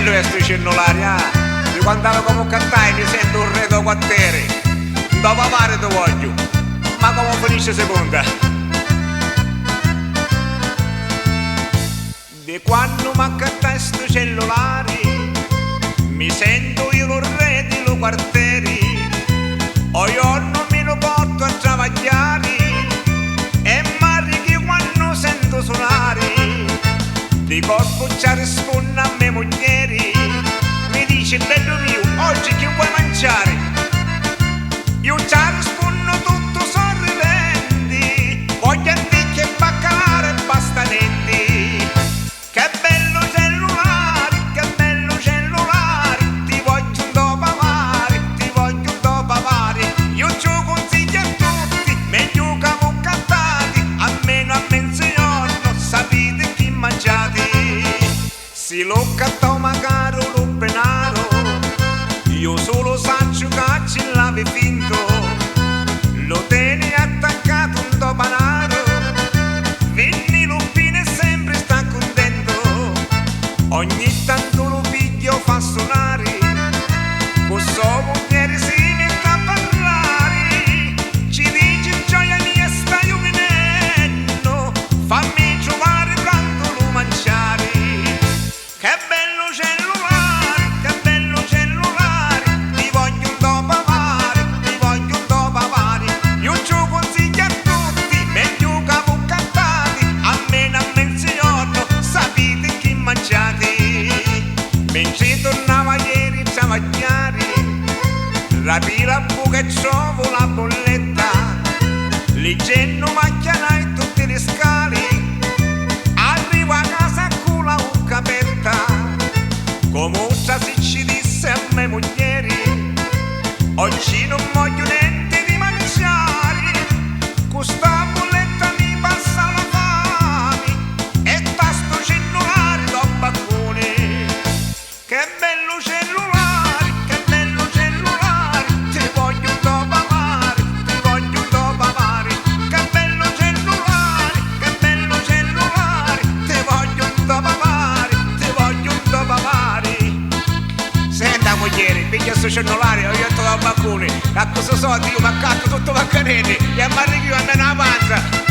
bello questo cellulare, di quando ero come cantai mi sento un re do quartiere. Dopo fare te voglio, ma come finisce seconda? Di quando mi accattai sto cellulare mi sento io un re di lo quartiere. O io non mi lo porto a travagliare e m'arrichi quando sento suonare. Di corpo già risponde a me moglieri, mi dice bello mio, oggi che vuoi mangiare? Io già rispondo tutto sorridenti, voglio antichi e baccalare e bastanetti. Che bello cellulare, ti voglio un dopo amare, ti voglio un dopo amare. Io ci consiglio a tutti, meglio che voi cantate, almeno a me insegnano, sapete chi mangiate. Se lo cattò magari lo penaro, io solo saccio che ce l'avevi finto. Lo tieni attaccato un dopanaro, vinni lupine e sempre sta contento. Ogni tanto lo piglio fa suonare, questo mogliere si mette a parlare. Ci dice gioia mia stai uminendo, fammi trovare quanto lo mangiare. Che bello cellulare, ti voglio un dopo amare, ti voglio un dopo amare. Io ci consiglio a tutti, meglio che voi cantate, almeno a me insegnano, sapete chi mangiate. Mentre tornava ieri a travagliare, rapì la buca e trovo la bolletta, leggendo macchianai tutte le scale. Arrivo a casa con la bocca aperta, come ultra se ci disse a me moglieri, oggi non voglio niente di mangiare, questa bolletta mi passa la fame e tasto cellulare do baccone. Che bello cellulare, ti voglio un dopo amare, ti voglio un dopo amare. Che bello cellulare, ti voglio un dopo amare, ti voglio un dopo amare. Senta mogliere, piglia sto cellulare, io entro dal baccone, a cosa so, io mi accatto tutto baccanete e mi arrivo a me una panza.